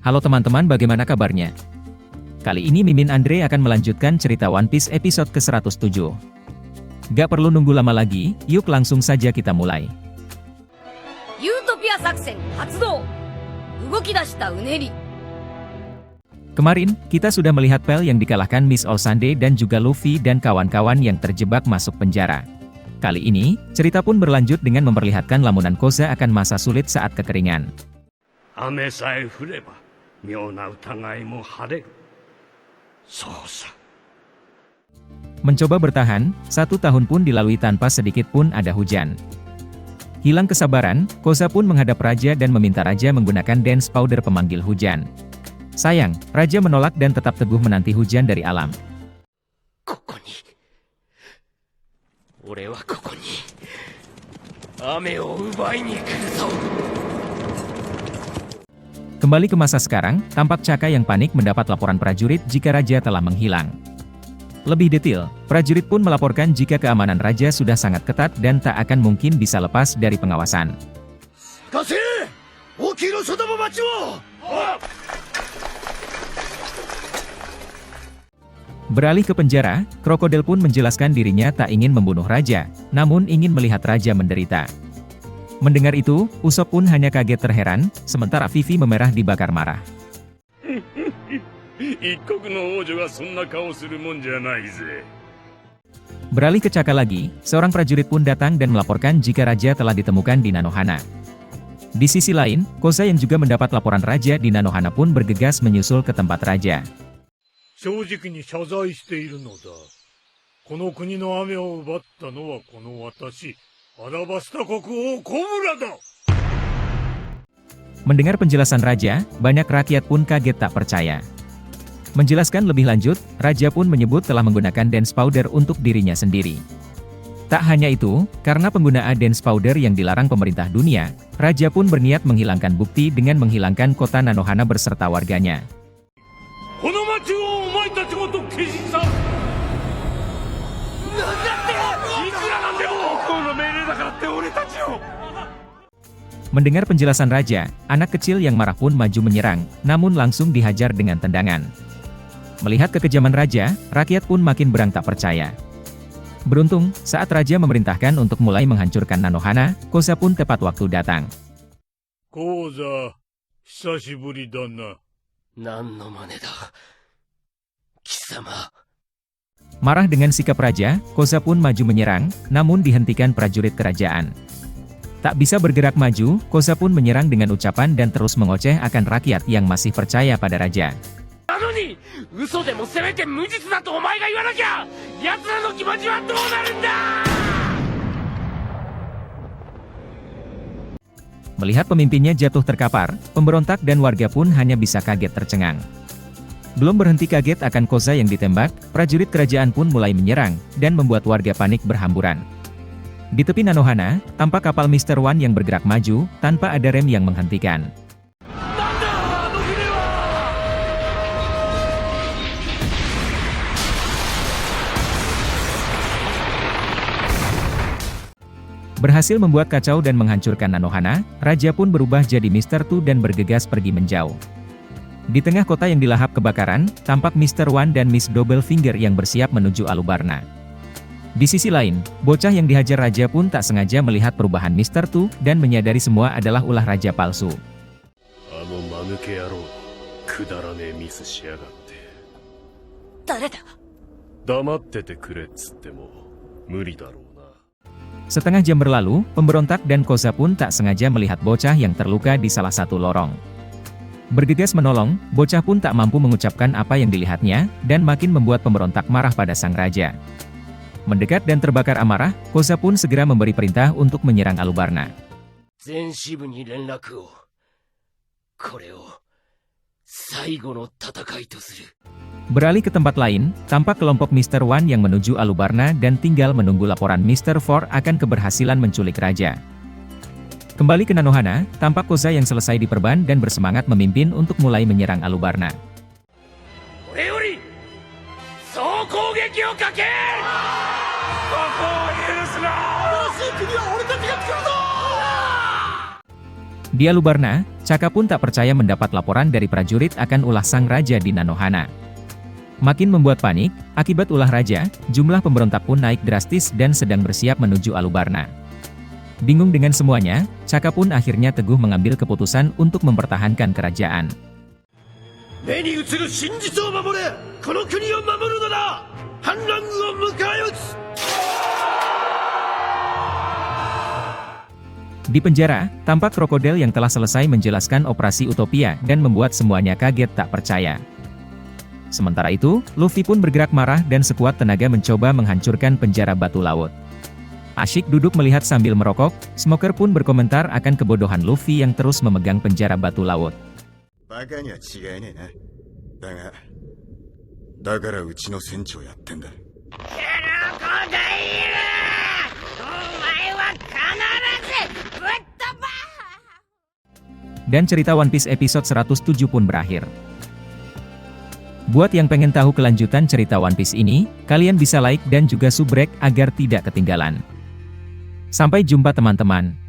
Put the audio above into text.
Halo teman-teman, bagaimana kabarnya? Kali ini Mimin Andre akan melanjutkan cerita One Piece episode ke-107. Gak perlu nunggu lama lagi, yuk langsung saja kita mulai. Utopia Saksen Hatsudo. Udokidashita Uneri. Kemarin, kita sudah melihat Pel yang dikalahkan Miss All Sunday dan juga Luffy dan kawan-kawan yang terjebak masuk penjara. Kali ini, cerita pun berlanjut dengan memperlihatkan lamunan Koza akan masa sulit saat kekeringan. 雨さえ降れば妙な疑いも晴れる。そうさ。 Mencoba bertahan, 1 tahun pun dilalui tanpa sedikit pun ada hujan. Hilang kesabaran, Koza pun menghadap Raja dan meminta Raja menggunakan dance powder pemanggil hujan. Sayang, Raja menolak dan tetap teguh menanti hujan dari alam. ここに。俺はここに。雨を奪いに来るぞ。 Kembali ke masa sekarang, tampak Caka yang panik mendapat laporan prajurit jika Raja telah menghilang. Lebih detail, prajurit pun melaporkan jika keamanan Raja sudah sangat ketat dan tak akan mungkin bisa lepas dari pengawasan. Kasih! Oki no Sodama Machi wo! Beralih ke penjara, Krokodil pun menjelaskan dirinya tak ingin membunuh Raja, namun ingin melihat Raja menderita. Mendengar itu, Usopp pun hanya kaget terheran, sementara Vivi memerah dibakar marah. Beralih ke Caka lagi, seorang prajurit pun datang dan melaporkan jika Raja telah ditemukan di Nanohana. Di sisi lain, Koza yang juga mendapat laporan Raja di Nanohana pun bergegas menyusul ke tempat Raja. 正直に謝罪しているのだ。この国の雨を奪ったのはこの私、アラバスタ国王コブラだ。 Mendengar penjelasan Raja, banyak rakyat pun kaget tak percaya. Menjelaskan lebih lanjut, Raja pun menyebut telah menggunakan dance powder untuk dirinya sendiri. Tak hanya itu, karena penggunaan dance powder yang dilarang pemerintah dunia, Raja pun berniat menghilangkan bukti dengan menghilangkan kota Nanohana beserta warganya. この町をお前たちごと消し去る。なんだっていくらなんでもこの命令だからって俺たちを。 Mendengar penjelasan Raja, anak kecil yang marah pun maju menyerang, namun langsung dihajar dengan tendangan. Melihat kekejaman Raja, rakyat pun makin berang tak percaya. Beruntung, saat Raja memerintahkan untuk mulai menghancurkan Nanohana, Koza pun tepat waktu datang. コウザ、久しぶりだな。 何の真似だ。貴様。 Marah dengan sikap Raja, Koza pun maju menyerang, namun dihentikan prajurit kerajaan. Tak bisa bergerak maju, Koza pun menyerang dengan ucapan dan terus mengoceh akan rakyat yang masih percaya pada Raja. なのに、嘘でもせめて無実だとお前が言わなきゃ、奴らの気持ちはどうなるんだ。 Melihat pemimpinnya jatuh terkapar, pemberontak dan warga pun hanya bisa kaget tercengang. Belum berhenti kaget akan Koza yang ditembak, prajurit kerajaan pun mulai menyerang, dan membuat warga panik berhamburan. Di tepi Nanohana, tampak kapal Mr. One yang bergerak maju, tanpa ada rem yang menghentikan. Berhasil membuat kacau dan menghancurkan Nanohana, Raja pun berubah jadi Mr. Two dan bergegas pergi menjauh. Di tengah kota yang dilahap kebakaran, tampak Mr. One dan Miss Double Finger yang bersiap menuju Alubarna. Di sisi lain, bocah yang dihajar Raja pun tak sengaja melihat perubahan Mr. Two dan menyadari semua adalah ulah Raja palsu. Setengah jam berlalu, pemberontak dan Koza pun tak sengaja melihat bocah yang terluka di salah satu lorong. Bergegas menolong, bocah pun tak mampu mengucapkan apa yang dilihatnya, dan makin membuat pemberontak marah pada sang raja. Mendekat dan terbakar amarah, Koza pun segera memberi perintah untuk menyerang Alubarna. Beralih ke tempat lain, tampak kelompok Mr. One yang menuju Alubarna dan tinggal menunggu laporan Mr. Four akan keberhasilan menculik Raja. Kembali ke Nanohana, tampak Koza yang selesai diperban dan bersemangat memimpin untuk mulai menyerang Alubarna. Di Alubarna, Chaka pun tak percaya mendapat laporan dari prajurit akan ulah sang raja di Nanohana. Makin membuat panik, akibat ulah raja, jumlah pemberontak pun naik drastis dan sedang bersiap menuju Alubarna. Bingung dengan semuanya, Chaka pun akhirnya teguh mengambil keputusan untuk mempertahankan kerajaan. 目に映る真実を守れ、この国を守るのだ。反乱軍を迎え撃つ。 Di penjara, tampak krokodil yang telah selesai menjelaskan operasi Utopia dan membuat semuanya kaget tak percaya. Sementara itu, Luffy pun bergerak marah dan sekuat tenaga mencoba menghancurkan penjara batu laut. Asyik duduk melihat sambil merokok, Smoker pun berkomentar akan kebodohan Luffy yang terus memegang penjara batu laut. バカには違いねえな。だからうちの船長やってんだ。 Dan cerita One Piece episode 107 pun berakhir. Buat yang pengen tahu kelanjutan cerita One Piece ini, kalian bisa like dan juga subrek agar tidak ketinggalan. Sampai jumpa teman-teman.